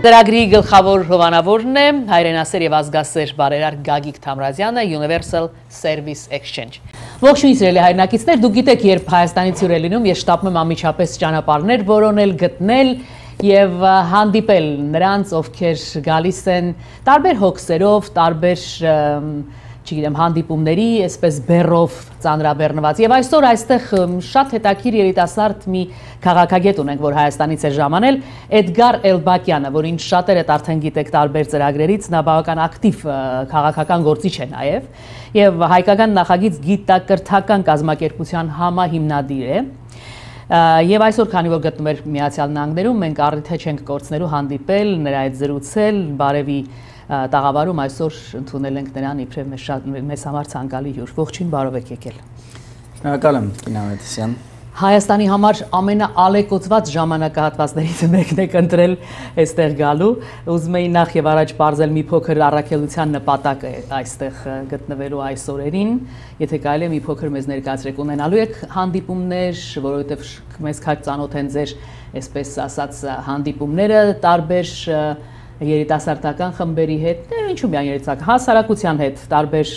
Ծրագրի գլխավոր հովանավորն է հայրենասեր եւ ազգասեր բարերար Գագիկ Թամրազյանը Universal Service Exchange։ Ողջույն սիրելի հայրենակիցներ, դուք գիտեք, երբ Հայաստանից հյուր է լինում, ես շտապում եմ անմիջապես ճանապարհներ որոնել, գտնել եւ հանդիպել նրանց, ովքեր գալիս են տարբեր հոգսերով, տարբեր չգիտեմ, հանդիպումների, այսպես բեռով ծանրաբեռնված։ Եվ այսօր այստեղ շատ հետաքրքիր երիտասարդ մի քաղաքագետ ունենք, որ Հայաստանից է ժամանել, Էդգար Էլբակյանը, որին շատերը արդեն գիտեք տարբեր ծրագրերից, նա բավական ակտիվ քաղաքական գործիչ է նաև, եւ հայկական նախագիծ գիտակրթական կազմակերպության համահիմնադիր է։ Եվ այսօր, քանի որ գտնվում էր Միացյալ Նահանգներում, մենք առիթ չենք կորցնելու հանդիպել, նրա հետ զրուցել, բարևի տաղավարում այսօր ընդունել ենք նրան իբրև մեզ համար ցանկալի հյուր։ Ողջույն, բարով եք եկել։ Շնորհակալ եմ, Կինա Մետիսյան։ Հայաստանի համար ամենաալեկոծված ժամանակահատվածներից մեկն եք ընտրել այստեղ գալու։ Ուզում էի նախ եւ առաջ բարձել մի փոքր առաքելության նպատակը այստեղ գտնվելու այս օրերին, եթե կարելի է մի փոքր մեզ ներկայացրեք, ունենալու եք հանդիպումներ, որովհետեւ մեզ քաջ ծանոթ են ձեր, այսպես ասած, հանդիպումները տարբեր երիտասարդական խմբերի հետ, ինչու՞ միայն երիտասարդ հասարակության հետ, տարբեր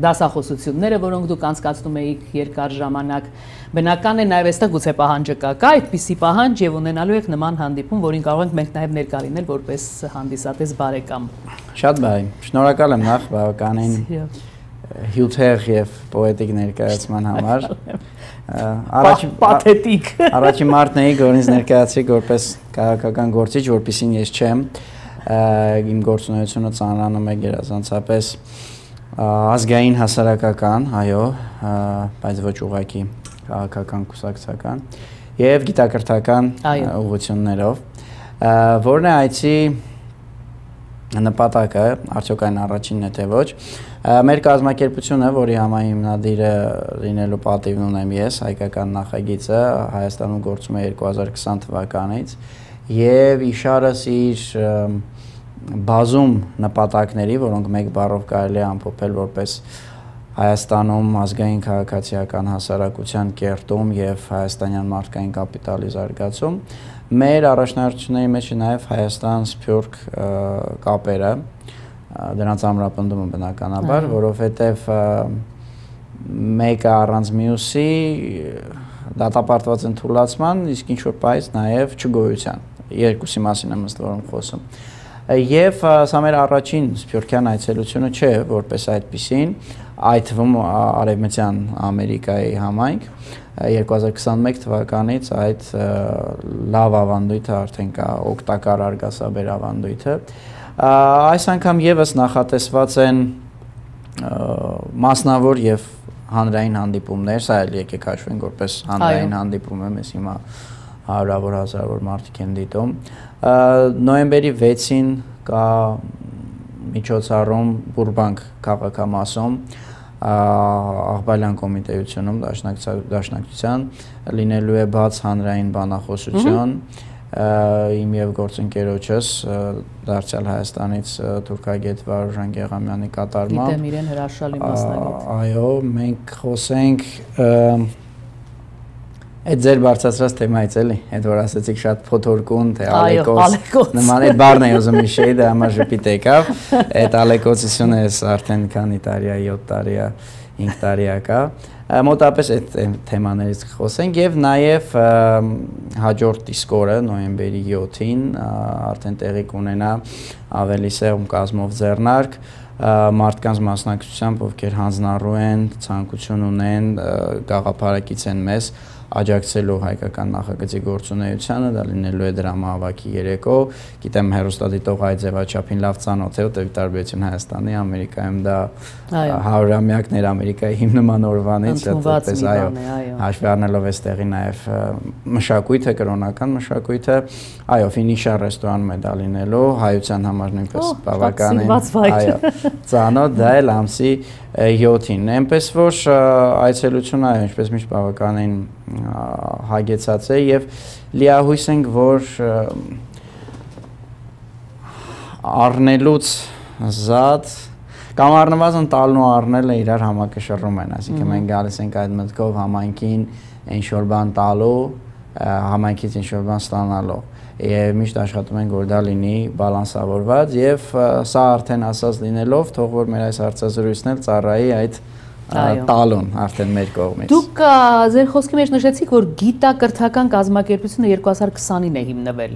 դասախոսությունները, որոնք դուք անցկացնում եք երկար ժամանակ, բնական է նաև այստեղ գուցե պահանջը կա այդպիսի պահանջ եւ ունենալու եք նման հանդիպում, որին կարող ենք մենք նաև ներկա լինել որպես հանդիսատես բարեկամ։ Շատ բարի, շնորհակալ եմ նախ բավականին հյութեղ եւ պոետիկ ներկայացման համար։ Պաթետիկ։ Առաջին մարտն էի, որ ինձ ներկայացրիք որպես քաղաքական գործիչ, որպեսզի ես չեմ իմ գործունեությունը ծանրանում է գերազանցապես ազգային հասարակական, այո, բայց ոչ ուղղակի քաղաքական կուսակցական եւ գիտակրթական ուղղություններով, որն է այցի նպատակը, արդյոք այն առաջինն է թե ոչ, մեր կազմակերպությունը, որի համահիմնադիրը լինելու պատիվն ունեմ ես, հայկական նախագիծը Հայաստանում գործում է 2020 թվականից եւ իշարս իր բազում նպատակների, որոնք մեկ բառով կարելի է ամփոփել որպես Հայաստանում ազգային քաղաքացիական հասարակության կերտում եւ հայաստանյան մարդկային կապիտալի զարգացում, մեր առաջնահերթությունների մեջ է նաեւ Հայաստան-Սփյուռք կապերը, դրանց ամրապնդումը բնականաբար, որովհետեւ մեկը առանց մյուսի դատապարտված են թուլացման, իսկ ինչ որ պայծ նաեւ չգոյության։ Երկուսի մասին եմ ըստ որում խոսում։ Եվ սա մեր առաջին սփյուռքյան այցելությունը չէ, որպես այդպիսին, այդ թվում Արևմտյան Ամերիկայի համայնք 2021 թվականից այդ լավ ավանդույթը արդեն կա, օգտակար արգասաբեր ավանդույթը։ Այս անգամ եւս նախատեսված են մասնավոր եւ հանրային հանդիպումներ, սա էլ եկեք հաշվենք որպես հանրային հանդիպում է, մեզ հիմա հարյուրավոր հազարավոր մարդիկ են դիտում։ Նոյեմբերի 6-ին կա միջոցառում Բուրբանք քաղաքամասում Աղբալյան կոմիտեությունում դաշնակցության լինելու է բաց հանրային բանախոսություն իմ եւ գործընկերոջս դարձյալ Հայաստանից թուրքագետ Վարուժան Գեղամյանի կատարմամբ։ Գիտեմ իրեն հրաշալի մասնագետ։ Այո, մենք խոսենք այդ ձեր բարձրացրած թեմայից էլի, այդ որ ասացիք շատ փոթորկուն, թե ալեկոծ, նման այդ բառն է ուզում հիշեի, դա համար ժպիտ եկավ, այդ ալեկոծությունը ես արդեն քանի տարի է, 7 տարի է, 5 տարի է կա, մոտապես այդ թեմաներից խոսենք եւ նաեւ հաջորդ իսկ օրը նոյեմբերի 7-ին արդեն տեղի կունենա ավելի սեղմ կազմով ձեռնարկ մարդկանց մասնակցությամբ, ովքեր հանձնառու են, ցանկություն ունեն, գաղափարակից են մեզ աջակցելու հայկական նախագծի գործունեությանը, դա լինելու է դրամահավաքի երեկո, գիտեմ հեռուստադիտող այդ ձևաչափին լավ ծանոթ է, որտեղ տարբերություն Հայաստանի, Ամերիկայում դա 100-ամյակներ Ամերիկայի հիմնման օրվանից, այդպես այո, հաշվի առնելով այստեղի նաև մշակույթը, կրոնական մշակույթը, այո, ֆինիշա ռեստորանում է դա լինելու, հայության համար նույնպես բավականին ծանոթ, դա էլ ամսի 7-ին, այնպես որ այցելությունը այո, ինչպես միշտ բավականին հագեցած է եւ լիահույս ենք, որ առնելուց զատ կամ առնվազն տալն ու առնելը իրար համակշռում են, այսինքն մենք գալիս ենք այդ մտքով համայնքին ինչ որ բան տալու, համայնքից ինչ որ բան ստանալու։ Եվ միշտ աշխատում ենք, որ դա լինի բալանսավորված եւ սա արդեն ասած լինելով, թող որ մեր այս հարցազրույցն էլ ծառայի այդ տալուն արդեն մեր կողմից։ Դուք ձեր խոսքի մեջ նշեցիք, որ գիտակրթական կազմակերպությունը 2020-ին է հիմնվել։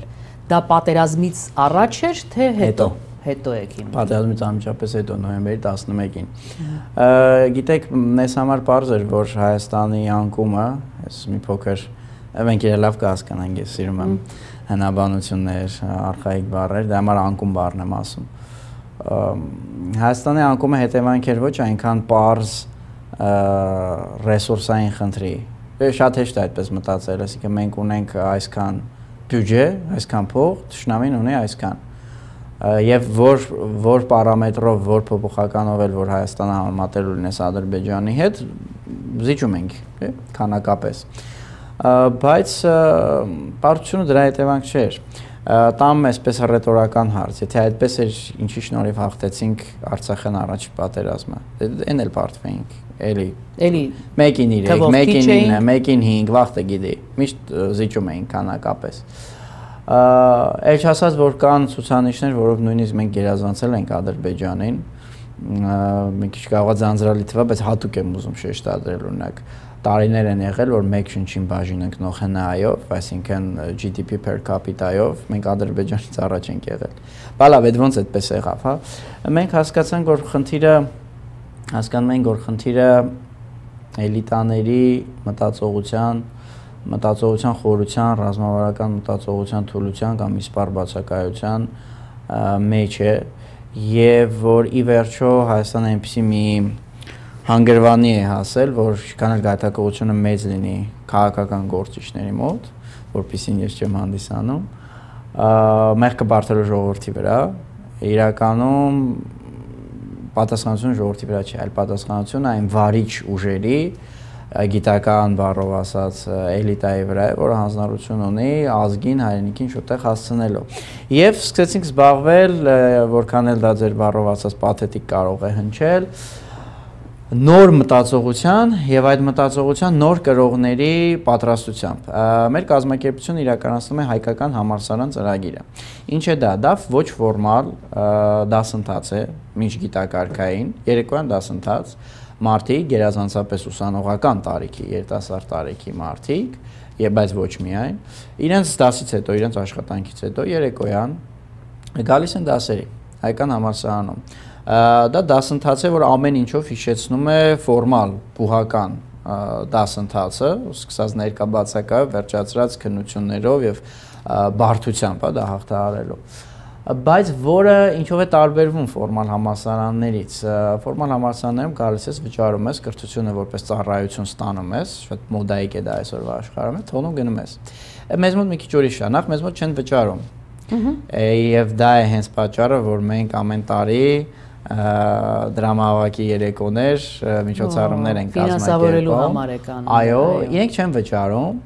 Դա պատերազմից առաջ էր, թե հետո։ Հետո եք հիմնվել։ Պատերազմից անմիջապես հետո նոյեմբերի 11-ին։ Գիտեք, մեզ համար պարզ էր, որ Հայաստանի անկումը, այս մի փոքր մենք իրար լավ կհասկանանք, ես սիրում եմ հնաբանություններ, արխայիկ բառեր, դա համար անկում բառն եմ ասում։ Հայաստանի անկումը հետևանք էր ոչ այնքան պարզ ռեսուրսային խնդրի։ Շատ հեշտ է այդպես մտածել, այսինքն մենք ունենք այսքան բյուջե, այսքան փող, թշնամին ունի այսքան։ Եվ որ պարամետրով, որ փոփոխականով էլ որ Հայաստանը համեմատելու լինես Ադրբեջանի հետ, զիջում ենք, քանակապես։ Բայց պարտությունը դրա հետևանք չէր։ Տամ այսպես ռետորական հարց, եթե այդպես էր, ինչի շնորհիվ հաղթեցինք Արցախյան առաջի պատերազմը, այն էլ պարտվեինք, էլի 1-ին 3, 1-ին 9, 1-ին 5, վաղտը գիտի, միշտ զիջում էինք քանակապես։ Էլ չասած, որ կան ցուցանիշներ, որով նույնիսկ մենք գերազանցել ենք Ադրբեջանին, մի քիչ կարող է ձանձրալի թվա, բայց հատուկ եմ ուզում շեշտադրել, օրինակ տարիներ են եղել, որ մեկ շնչին բաժին ընկնող ՀՆԱ-ով, այսինքն GDP per capita-ով, մենք Ադրբեջանից առաջ ենք եղել։ Բալավ, այդ ոնց այդպես եղավ, հա։ Մենք հասկացանք, որ խնդիրը էլիտաների մտածողության խորության, ռազմավարական մտածողության թուլության կամ իսպառ բացակայության մեջ է, եւ որ ի վերջո Հայաստանը այնպեսի մի հանգրվանի է հասել, որ ինչքան էլ գայթակղությունը մեծ լինի քաղաքական գործիչների մոտ, որպեսզի ես չեմ հանդիսանում, մեղքը բարդելու ժողովրդի վրա, իրականում պատասխանատվությունը ժողովրդի վրա չի, այլ պատասխանատվությունը այն վարիչ ուժերի, գիտական բառով ասած էլիտայի վրա է, որը հանձնառություն ունի ազգին, հայրենիքին շուտեղ հասցնելով։ Եվ սկսեցինք զբաղվել, որքան էլ դա ձեր բառով ասած պաթետիկ կարող է հնչել, նոր մտածողության եւ այդ մտածողության նոր կրողների պատրաստությամբ։ Մեր կազմակերպությունը իրականացնում է հայկական համալսարան ծրագիրը։ Ինչ է դա? Դա ոչ ֆորմալ դասընթաց է, միջգիտակարգային, երեկոյան դասընթաց, մարդիկ, գերազանցապես ուսանողական տարիքի, երիտասարդ տարիքի մարդիկ, բայց ոչ միայն, իրենց դասից հետո, իրենց աշխատանքից հետո երեկոյան գալիս են դասերի հայկական համալսարանում։ Դա դասընթաց է, որ ամեն ինչով հիշեցնում է ֆորմալ, բուհական դասընթացը, սկսած ներկաբացակայով, վերջացրած քննություններով եւ բարդությամբ, դա հաղթահարելով։ Բայց որը ինչով է տարբերվում ֆորմալ համալսարաններից, ֆորմալ համալսարաններում գալիս ես, վճարում ես, կրթությունը որպես ծառայություն ստանում ես, շատ մոդայիկ է դա այսօրվա աշխարհում, թողնում գնում ես։ Մեզ մոտ մի քիչ ուրիշ է, նախ մեզ մոտ չեն վճարում։ Եվ դա է հենց պատճառը, որ մենք ամեն տարի դրամահավաքի երեկոներ, միջոցառումներ են կազմակերպում։ Ֆինանսավորելու համար է կան։ Այո, իրենք չեն վճարում։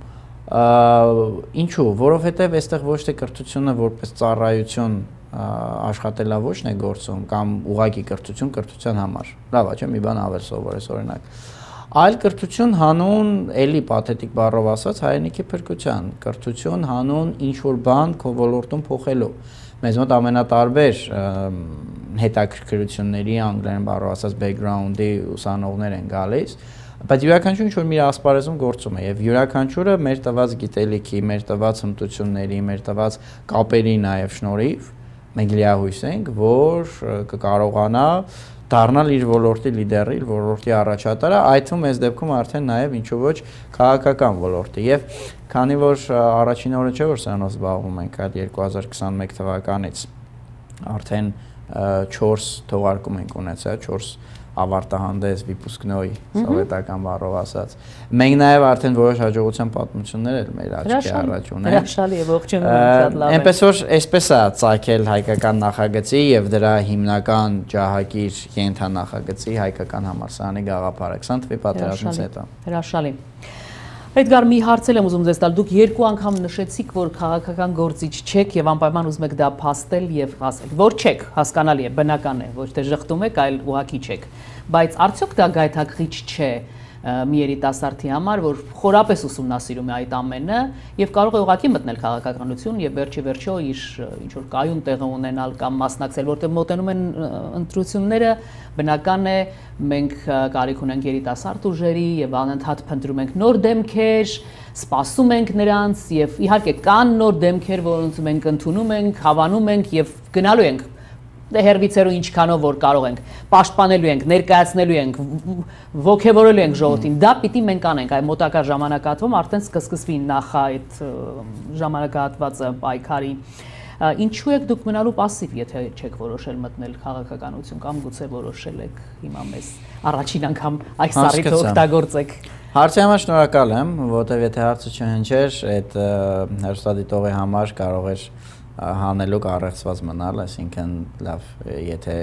Ինչու, որովհետև այստեղ ոչ թե կրթությունը որպես ծառայություն աշխատելավոճն է գործում կամ ուղղակի կրթության համար։ Լավ, չէ՞, մի բան ավել սովորես օրինակ։ Այլ կրթություն հանուն, էլի պաթետիկ բառով ասած, հայրենիքի փրկության, կրթություն հանուն ինչ-որ բան քո ոլորտում փոխելու։ Մեզ մոտ ամենատարբեր հետաքրքրությունների, անգլերեն բառով ասած background-ի ուսանողներ են գալիս, բայց յուրաքանչյուրը ինչ-որ մի ասպարեզում գործում է եւ յուրաքանչյուրը մեր տված գիտելիքի, մեր տված հմտությունների, մեր տված կապերի նաեւ շնորհիվ մենք լիահույս ենք, որ կկարողանա դառնալ իր ոլորտի լիդերը, իր ոլորտի առաջատարը, այդ թվում այս դեպքում արդեն նաեւ ինչու ոչ քաղաքական ոլորտի եւ քանի որ առաջին օրը չէ որ սրանով զբաղվում ենք այդ 2021 թվականից արդեն 4 թողարկում ենք ունեցել, 4 ավարտահանդես վիպուսկնոյ սովետական բառով ասած։ Մենք նաև արդեն որոշ հաջողության պատմություններ էլ մեր աչքի առաջ ունենք։ Հրաշալի է, ողջունում եմ, շատ լավ է։ Այնպես որ այսպես է ծագել հայկական նախագծի եւ դրա հիմնական ջահակիր ենթանախագծի հայկական համալսարանի գաղափարը 20 թվականի պատերազմից հետո։ Հրաշալի։ Էդգար, մի հարց եմ ուզում ձեզ տալ, դուք երկու անգամ նշեցիք, որ քաղաքական գործիչ չեք եւ անպայման ուզում եք դա փաստել եւ ասել, որ չեք, հասկանալի է, բնական է, ոչ թե ժխտում եք, այլ ուղակի չեք, բայց արդյոք դա գայթակղիչ չէ մի երիտասարդի համար, որ խորապես ուսումնասիրում է այդ ամենը եւ կարող է ուղղակի մտնել քաղաքականություն եւ վերջի-վերջո իր ինչ որ կայուն տեղը ունենալ կամ մասնակցել, որտեղ մոտենում են ընտրությունները, բնական է մենք կարիք ունենք երիտասարդ ուժերի եւ անընդհատ փնտրում ենք նոր դեմքեր, սպասում ենք նրանց եւ իհարկե կան նոր դեմքեր, որոնց մենք ընդունում ենք, հավանում ենք եւ գնալու ենք դե հերվիցերու ինչքանով որ կարող ենք պաշտպանելու ենք, ներկայացնելու ենք, ոգևորելու ենք ժողովրդին, դա պիտի մենք անենք, այ մոտակա ժամանակահատվում արդեն սկսվի նախ այդ ժամանակահատվածը պայքարի։ Ինչու եք դուք մնալու пассив, եթե չեք որոշել մտնել քաղաքականություն կամ գուցե որոշել եք հիմա մեզ առաջին անգամ այս առիթը օգտագործեք։ Հարցի համար շնորհակալ եմ, որտեղ եթե հարցը չհնչեր, այդ հեռուստադիտողի համար կարող էր հանելուկ առեղծված մնալ, այսինքն լավ, եթե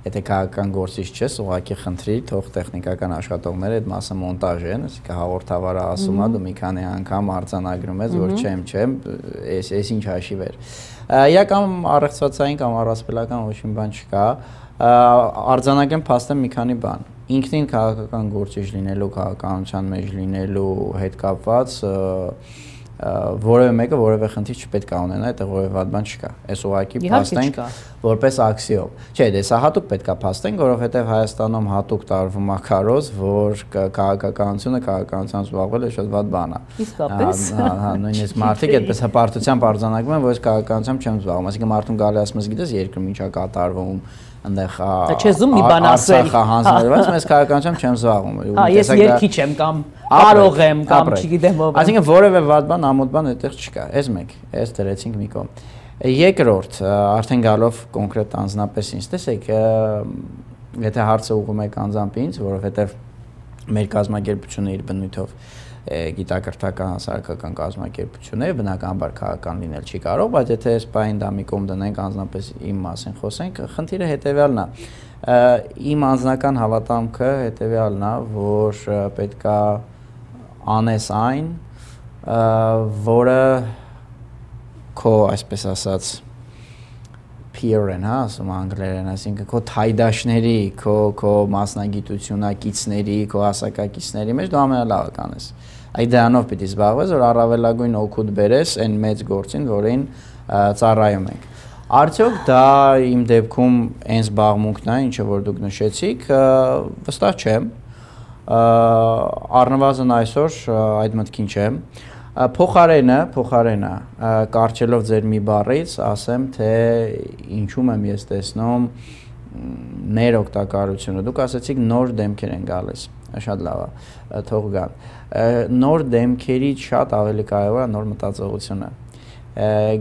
քաղաքական գործիչ չես, ուղղակի խնդրի, թող տեխնիկական աշխատողները այդ մասը մոնտաժ են, այսինքն հաղորդավարը ասում է, դու մի քանի անգամ արձանագրում ես, որ չեմ, այս ինչ հաշիվ էր։ Կամ առեղծվածային կամ առասպելական ոչ մի բան չկա, արձանագրեմ փաստեմ մի քանի բան։ Ինքնին քաղաքական գործիչ լինելու, քաղաքականության մեջ լինելու հետ կապված որևէ մեկը որևէ խնդիր չպետք է ունենա, այդտեղ որևէ վատ բան չկա։ Այս ուղղակի փաստենք որպես աքսիոմ։ Չէ, դե սա հատուկ պետք է փաստենք, որովհետև Հայաստանում հատուկ տարվում է քարոզ, որ քաղաքականությունը քաղաքականությամբ զբաղվել է շատ վատ բան է։ Իսկապես։ Նույնիսկ մարդիկ այդպես հպարտությամբ արձանագրում են, որ ես քաղաքականությամբ չեմ զբաղվում, այսինքն մարդուն գալի ասում ես, գիտես, երկրում ինչ է կատարվում, այնտեղ չեզում մի բան ասել, հանձնարարված, ես քաղաքականությամբ չեմ զբաղվում։ Ես երկիչ եմ կամ կարող եմ կամ չգիտեմ ով։ Այսինքն որևէ վատ բան, ամոթ բան այդտեղ չկա։ Այս մեկ, այս դրեցինք մի կողմ։ Երկրորդ, արդեն գալով կոնկրետ անձնապես ինձ, տեսեք, եթե հարցը ուղղում եք անձամբ ինձ, որովհետև մեր կազմակերպությունը իր բնույթով գիտակրթական հասարակական կազմակերպություն է, բնականաբար քաղաքական լինել չի կարող, բայց եթե այս պահին դա մի կողմ դնենք, անձնապես իմ մասին խոսենք, խնդիրը հետևյալն է։ Իմ անձնական հավատամքը հետևյալն է, որ պետքա անես այն, որը քո, այսպես ասած, peer-ն, հա, ասում անգլերեն, այսինքն քո թայդաշների, քո մասնագիտությունակիցների, քո հասակակիցների մեջ դու ամենալավը կանես։ Այդ դրանով պիտի զբաղվես, որ առավելագույն օգուտ բերես այն մեծ գործին, որին ծառայում ենք։ Արդյոք դա իմ դեպքում այն զբաղմունքն է, ինչը որ դուք նշեցիք, վստահ չեմ։ Առնվազն այսօր այդ մտքին չեմ։ Փոխարենը կարճելով ձեր մի բառից, ասեմ, թե ինչում եմ ես տեսնում ներօգտակարությունը։ Դուք ասացիք նոր դեմքեր են գալիս, շատ լավ է, թող գան։ Նոր դեմքերից շատ ավելի կարևոր է նոր մտածողությունը։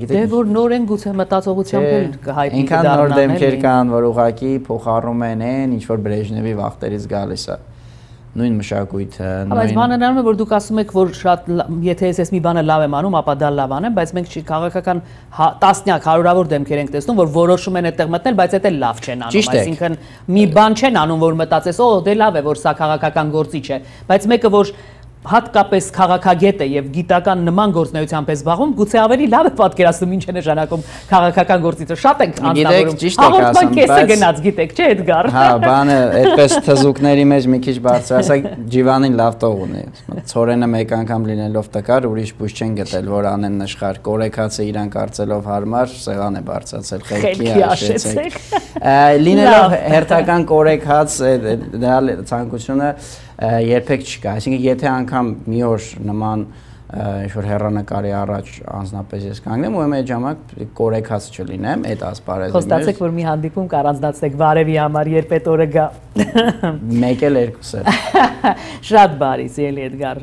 Դե որ նոր են գուցե մտածողությամբ կհայտնի ինքան նոր դեմքեր կան, որ ուղղակի փոխառում են այն, ինչ որ Բրեժնևի վաղտերից գալիս է։ Նույն մշակույթը, բայց բանը նրանում է, որ դուք ասում եք, որ շատ եթե ես մի բանը լավ եմ անում, ապա դա լավ անեմ, բայց մենք քաղաքական տասնյակ հարյուրավոր դեմքեր ենք տեսնում, որ որոշում են այդտեղ մտնել, բայց դա լավ չեն անում, այսինքն մի բան չեն անում, որ մտածես, օ, դե լավ է, որ սա քաղաքական գործիչ է, բայց մեկը որ հատկապես քաղաքագետ է եւ գիտական նման գործնեությամբ է զբաղվում, գուցե ավելի լավ է պատկերացնում ինչ է նշանակում քաղաքական գործիչը։ Շատ ենք անձնավորում։ Հաղորդման կեսը գնաց, գիտեք, չէ՞ Էդգար։ Հա, բանը այդպես թզուկների մեջ մի քիչ բարձր, ասա Ջիվանին լավ տող ունի։ Ցորենը մեկ անգամ լինելով տկար, ուրիշ բույս չեն գտել, որ անեն նշխար, կորեքացը իրան կարծելով հարմար, սեղան է բարձրացել, խելքի հաշեցեք։ Լինելով հերթական կորեքած դա ցանկությունը երբեք չկա, այսինքն եթե անգամ մի օր նման ինչ-որ հեռանկարի առաջ անձնապես ես կանգնեմ ու այդ ժամանակ կորեքած չլինեմ, այդ ասպարեզի մեջ։ Խոստացեք, որ մի հանդիպում կառանձնացնեք Վարևի համար, երբ այդ օրը գա։ Մեկ էլ երկուս էլ։ Շատ բարի, Սիրելի Էդգար,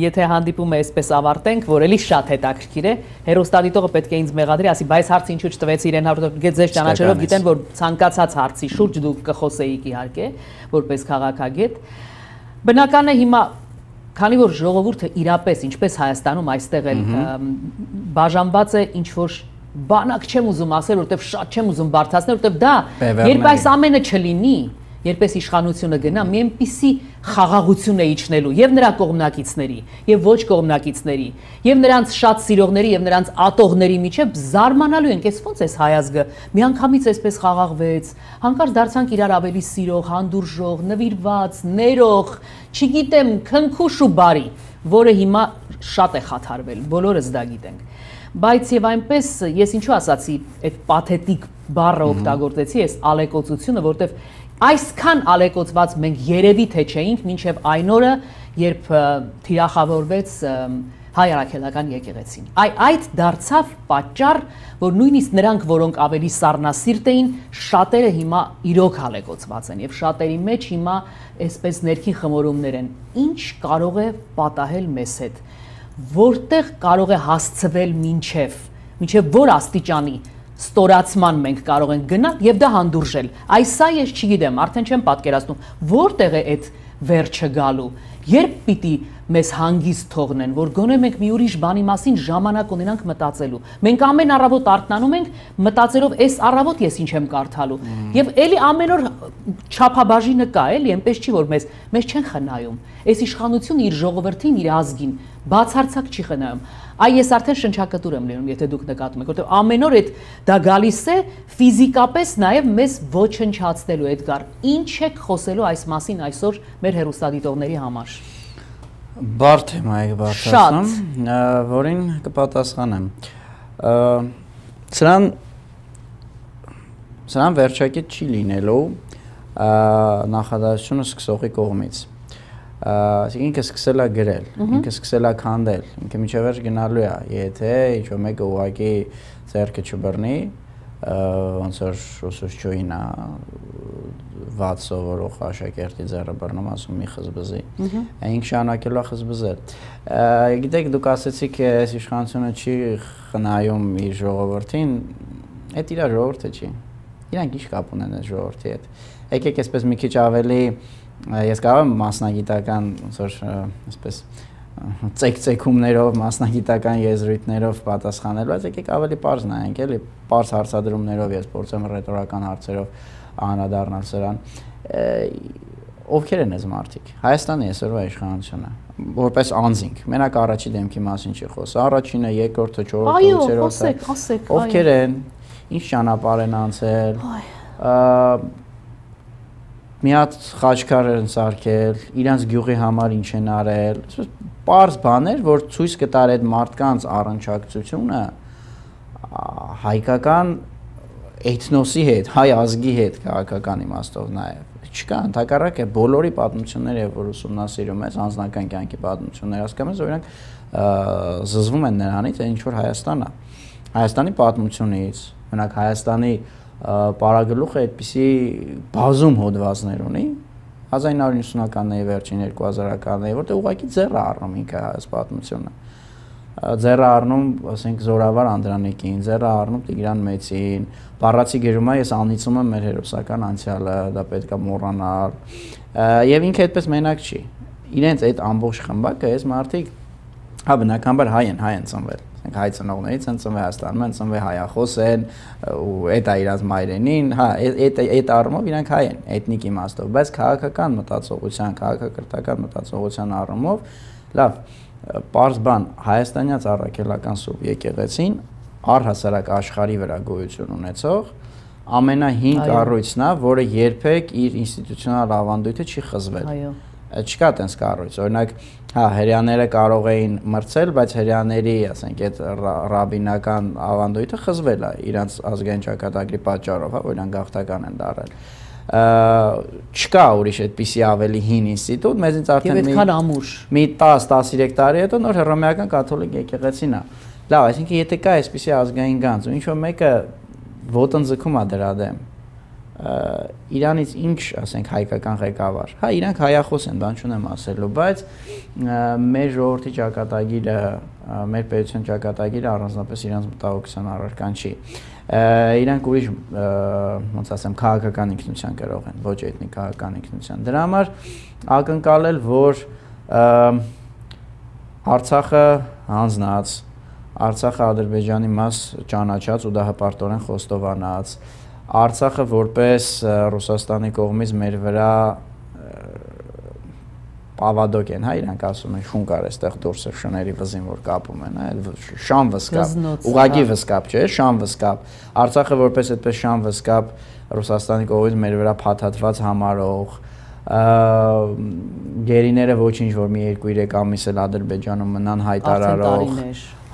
եթե հանդիպումը այսպես ավարտենք, որ էլի շատ հետաքրքիր է, հեռուստադիտողը պետք է ինձ մեղադրի, ասի, բայց հարցը ինչու չտվեց իրեն, որովհետև ձեզ ճանաչելով գիտեն, որ ցանկացած հարցի շուրջ դուք կխոսեիք իհարկե, որպես քաղաքագետ։ Բնական է հիմա, քանի որ ժողովուրդը իրապես, ինչպես Հայաստանում այստեղ էլ բաժանված է ինչ-որ բանակ չեմ ուզում ասել, որովհետև շատ չեմ ուզում բարդացնել, որովհետև դա, երբ այս ամենը չլինի, երպես իշխանությունը գնա, մի այնպիսի խաղաղություն է իջնելու եւ նրա կողմնակիցների, եւ ոչ կողմնակիցների, եւ նրանց շատ սիրողների եւ նրանց ատողների միջեւ զարմանալու ենք, այս ոնց էս հայազգը միանգամից այսպես խաղաղվեց, հանկարծ դարձանք իրար ավելի սիրող, հանդուրժող, նվիրված, ներող, չգիտեմ, քնքուշ ու բարի, որը հիմա շատ է խաթարվել, բոլորս դա գիտենք։ Բայց եւ այնպես ես ինչու ասացի այդ պաթետիկ բառը օգտագործեցի, այս ալեկոծությունը, որտեվ այսքան ալեկոծված մենք երևի թե չէինք մինչև այն օրը, երբ թիրախավորվեց հայ առաքելական եկեղեցին։ Այդ դարձավ պատճառ, որ նույնիսկ նրանք, որոնք ավելի սառնասիրտ էին, շատերը հիմա իրոք ալեկոծված են եւ շատերի մեջ հիմա այսպես ներքին խմորումներ են։ Ինչ կարող է պատահել մեզ հետ, որտեղ կարող է հասցվել մինչև որ աստիճանի ստորացման մենք կարող ենք գնալ եւ դա հանդուրժել։ Այսա ես չգիտեմ, արդեն չեմ պատկերացնում, որտեղ է այդ վերջը գալու։ Երբ պիտի մեզ հանգիստ թողնեն, որ գոնե մենք մի ուրիշ բանի մասին ժամանակ ունենանք մտածելու։ Մենք ամեն առավոտ արթնանում ենք մտածելով այս առավոտ ես ինչ եմ կարդալու։ Եվ էլի ամեն օր չափաբաժինը կա, էլի, այնպես չի որ մեզ չեն խնայում։ Այս իշխանությունը իր ժողովրդին, իր ազգին բացարձակ չի խնայում։ Ես արդեն շնչակտուր եմ լինում, եթե դուք նկատում եք, որտեղ ամեն օր դա գալիս է ֆիզիկապես նաև մեզ ոչնչացնելու Էդգար։ Ինչ եք խոսելու այս մասին այսօր մեր հեռուստադիտողների համար։ Բարդ թեմա է բարձրացնում, որին կպատասխանեմ։ Սրան վերջակետ չի լինելու նախադասությունը սկսողի կողմից։ Ինքը սկսել է գրել, ինքը սկսել է քանդել, ինքը միջև վերջ գնալու է, եթե ինչ-որ մեկը ուղղակի ձեռքը չբռնի, ոնց որ ուսուցչուհին է վատ սովորող աշակերտի ձեռը բռնում, ասում մի խզբզի, ինքը շարունակելու է խզբզել։ Գիտեք, դուք ասեցիք, այս իշխանությունը չի խնայում իր ժողովրդին, այդ իր ժողովուրդը չի, իրանք ինչ կապ ունեն այս ժողովրդի հետ։ Եկեք այսպես մի քիչ ավելի ես կարող եմ մասնագիտական այսպես ծեքումներով, մասնագիտական եզրույթներով պատասխանել, բայց եկեք ավելի պարզ նայենք, էլի պարզ հարցադրումներով ես փորձեմ ռետորական հարցերով անդրադառնալ սրան։ Ովքեր են այս մարդիկ։ Հայաստանի այսօրվա իշխանությունը, որպես անձինք, մենակ առաջի դեմքի մասին չի խոսքը, առաջինը, երկրորդը, չորրորդը, ութերորդը։ Ովքեր են, ինչ ճանապարհ են անցել։ Մի հատ խաչքար են սարքել, իրանց գյուղի համար ինչ են արել, պարզ բաներ, որ ցույց կտար այդ մարդկանց առնչակցությունը հայկական էթնոսի հետ, հայ ազգի հետ քաղաքական իմաստով նաև։ Չկա, ընդհակառակը բոլորի պատմությունները, որ ուսումնասիրում ես, անձնական կյանքի պատմությունները, հասկանում ես, օրինակ զզվում են նրանից, ինչ որ Հայաստանն է։ Հայաստանի պատմությունից, օրինակ Հայաստանի Պարագլուխը այդպիսի բազում հոդվածներ ունի 1990-ականների վերջին 2000-ականների, որտեղ ուղղակի ձեռը առնում ինքը այս պատմությունը։ Ձեռը առնում, ասենք Զորավար Անդրանիկին, ձեռը առնում Տիգրան Մեծին, բառացի գրում է, ես անիծում եմ մեր հերոսական անցյալը, դա պետք է մոռանալ։ Եվ ինքը այդպես մենակ չի։ Իրենց այդ ամբողջ խմբակը, այս մարդիկ բնականաբար հայ են ծնվել։ Հայ ծնողներից են ծնվել Հայաստանում, են ծնվել հայախոս են, ու այդ է իրաց մայրենին, այդ առումով իրանք հայ են, էթնիկ իմաստով, բայց քաղաքական մտածողության, քաղաքակրթական մտածողության առումով, լավ, պարզ բան, հայաստանյաց առաքելական Սուրբ եկեղեցին առհասարակ աշխարհի վրա գոյություն ունեցող ամենահին կառույցն է, որը երբեք իր ինստիտուցիոնալ ավանդույթը չի խզվել։ Չկա տենց կառույց, օրինակ, հрьяաները կարող էին մրցել, բայց հрьяաների, ասենք, այդ ռաբինական ավանդույթը խզվել է իրանց ազգային ճակատագրի պատճառով, որ իրանք գաղթական են դարել։ Չկա ուրիշ այդպիսի ավելի հին ինստիտուտ, մեզնից արդեն մի 10-13 տարի հետո նոր հռոմեական կաթոլիկ եկեղեցին է։ Լավ, այսինքն եթե կա այսպիսի ազգային գանձ, ու ինչ որ մեկը ոտնձգում է դրա դեմ, իրանից ինչ, ասենք, հայկական ղեկավար, իրանք հայախոս են, բան չունեմ ասելու, բայց մեր ժողովրդի ճակատագիրը, մեր պետության ճակատագիրը առանձնապես իրանց մտահոգության առարկան չի։ Իրանք ուրիշ, ոնց ասեմ, քաղաքական ինքնության գրող են, ոչ էթնիկ քաղաքական ինքնության։ Դրա համար ակնկալել, որ Արցախը հանձնած, Արցախը Ադրբեջանի մաս ճանաչած ու դա հպարտորեն խոստովանած, Արցախը որպես Ռուսաստանի կողմից մեր վրա Պավադոկ են, հա, իրանք ասում են շուն կար այստեղ դուրսը շների վզին որ կապում են, հա, շան վսկապ, ուղղակի վսկապ չէ, շան վսկապ։ Արցախը որպես այդպես շան վսկապ Ռուսաստանի կողմից մեր վրա փաթաթված համարող, գերիները ոչինչ որ մի 2-3 ամիս էլ Ադրբեջանում մնան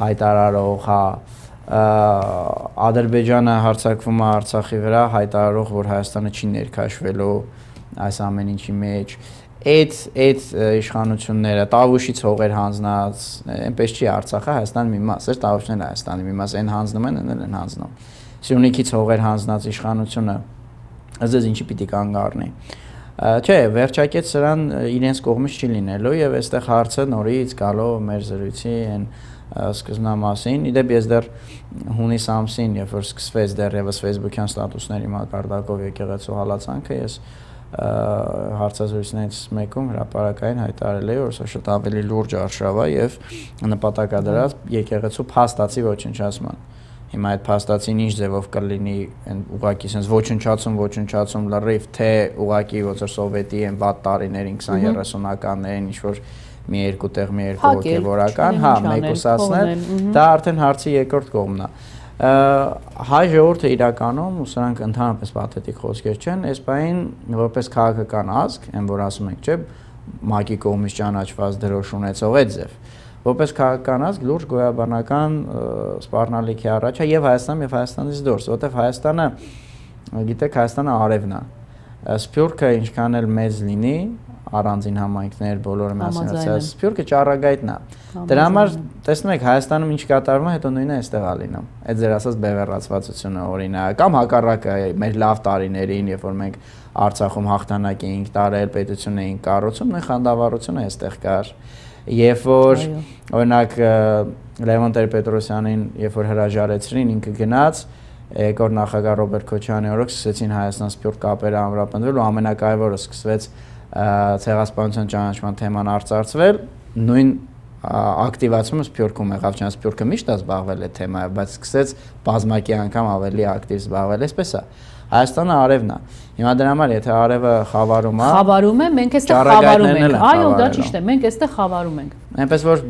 հայտարարող, հա, Ադրբեջանը հարձակվում է Արցախի վրա, հայտարարող որ Հայաստանը չի ներքաշվելու այս ամեն ինչի մեջ։ Այդ իշխանությունները Տավուշից հողեր հանձնած, այնպես չի Արցախը Հայաստանի մի մաս, Տավուշն էլ Հայաստանի մի մաս, այն հանձնում են, են հանձնում։ Սյունիքից հողեր հանձնած իշխանությունը ըստ ինչի պիտի կանգ առնի։ Չէ, վերջակետ սրան իրենց կողմից չի լինելու եւ այստեղ հարցը նորից գալով մեր զրույցի այն սկզբնամասին, իդեպ ես դեռ հունիս ամսին, երբ որ սկսվեց դեռևս Facebook-յան ստատուսների մակարդակով եկեղեցու հալածանքը, ես հարցազրույցներից մեկում հրապարակային հայտարարել էի, որ սա շատ ավելի լուրջ արշավ է եւ նպատակադրած եկեղեցու փաստացի ոչնչացման։ Հիմա այդ փաստացին ինչ ձևով կլինի, ուղղակի sense ոչնչացում լրիվ, թե ուղղակի ոնց որ սովետի են վատ տարիներին 20-30-ականներին ինչ որ մի երկու տեղ մի երկու հոգևորական, հա, մեկուսացնել, դա արդեն հարցի երկրորդ կողմն է։ Հայ ժողովուրդը իրականում ու սրանք ընդհանրապես պաթետիկ խոսքեր չեն, այս բային որպես քաղաքական ազգ, այն որ ասում ենք, չէ, ՄԱԿ-ի կողմից ճանաչված դրոշ ունեցող այդ ձև, որպես քաղաքական ազգ լուրջ գոյաբանական սպառնալիքի առաջ է եւ Հայաստանում եւ Հայաստանից դուրս, որտեվ Հայաստանը, գիտեք, Հայաստանը արևն է, Սփյուռքը ինչքան էլ մեծ լինի, առանձին համայնքներ, բոլորը մասնացած, Սփյուռքը ճառագայթն է։ Դրա համար տեսնում եք Հայաստանում ինչ կատարվում է, հետո նույնը այստեղ է լինում։ Այդ ձեր ասած բևեռացվածությունը օրինակ, կամ հակառակը մեր լավ տարիներին, երբ որ մենք Արցախում հաղթանակ էինք տարել, պետություն էինք կառուցում, նույն խանդավառությունը այստեղ կար։ Երբ որ օրինակ Լևոն Տեր-Պետրոսյանին, երբ որ հրաժարեցրին, ինքը գնաց, երկրորդ նախագահ Ռոբերտ Քոչարյանի օրոք սկսեցին Հայաստան-Սփյուռք կապերը ամրապնդվել ու ամենակարևորը սկսվեց ցեղասպանության ճանաչման թեման արծարծվել, նույն ակտիվացումը Սփյուռքում եղավ, չնայած Սփյուռքը միշտ է զբաղվել այդ թեմայով, բայց սկսեց բազմակի անգամ ավելի ակտիվ զբաղվել, այսպես է։ Հայաստանը արևն է։ Հիմա դրա համար եթե արևը խավարում է, մենք այստեղ խավարում ենք։ Այո, դա ճիշտ է, մենք այստեղ խավարում ենք։ Այնպես որ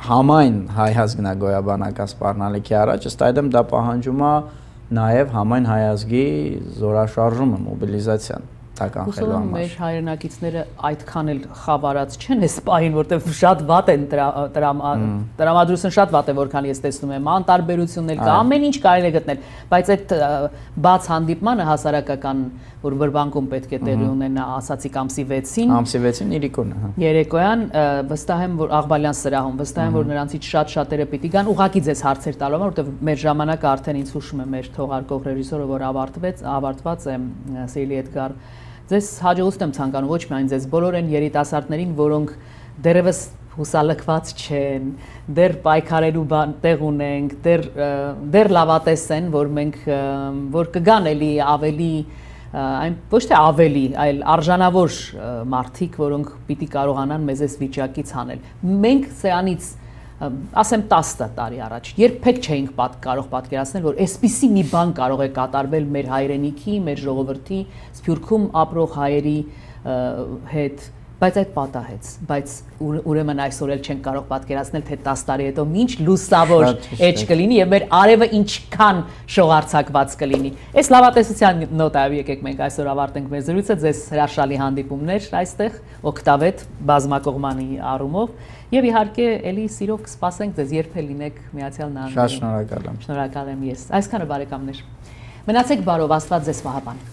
համայն հայ ազգնագոյաբանական սպառնալիքի առաջ ըստ այդմ դա պահանջում է նաև համայն հայ ազգի զորաշարժումը, մոբիլիզացիան։ Հուսով եմ մեր հայրենակիցները այդքան էլ խավարած չեն այս պահին, որտեղ շատ վատ են տրամադրությունը շատ վատ է, որքան ես տեսնում եմ, անտարբերություններ կա, ամեն ինչ կարելի է գտնել, բայց այդ բաց հանդիպմանը հասարակական, որ Վրբանկում պետք է տեղի ունենա, ասացիք ամսի 6-ին։ Ամսի 6-ին Իրիկունը։ Երեկոյան վստահ եմ, որ Աղբալյան սրահում, վստահ եմ, որ նրանցից շատ-շատերը պիտի գան, ուղղակի ձեզ հարցեր տալու համար, որտեղ մեր ժամանակը արդեն ինձ հուշում է մեր թողարկող ռեժիսորը, որ ավարտված է Սիրելի Էդգար Ձեզ հաջողություն եմ ցանկանում ոչ միայն ձեզ, բոլոր այն երիտասարդներին, որոնք դեռևս հուսալքված չեն, դեռ պայքարելու տեղ ունենք, դեռ լավատես են, որ մենք որ կգան էլի ավելի այն ոչ թե ավելի, այլ արժանավոր մարդիկ, որոնք պիտի կարողանան մեզ այս վիճակից հանել։ Մենք սրանից ասեմ 10 տարի առաջ երբեք չէինք կարող պատկերացնել, որ այսպիսի մի բան կարող է կատարվել մեր հայրենիքի, մեր ժողովրդի, Սփյուռքում ապրող հայերի հետ, բայց այդ պատահեց, բայց ուրեմն այսօր էլ չենք կարող պատկերացնել, թե 10 տարի հետո ինչ լուսավոր էջ կլինի եւ մեր արևը ինչքան շողարցակված կլինի։ Այս լավատեսության նոտայով եկեք մենք այսօր ավարտենք մեր զրույցը, ձեզ հրաշալի հանդիպումներ այստեղ, օգտավետ բազմակողմանի առումով եւ իհարկե էլի սիրով կսպասենք ձեզ, երբ էլ լինեք Միացյալ Նահանգներում։ Շատ շնորհակալ եմ։ Շնորհակալ եմ ես։ Այսքանը բարեկամներ։ Մնացեք բարով, Աստված ձեզ պահապան։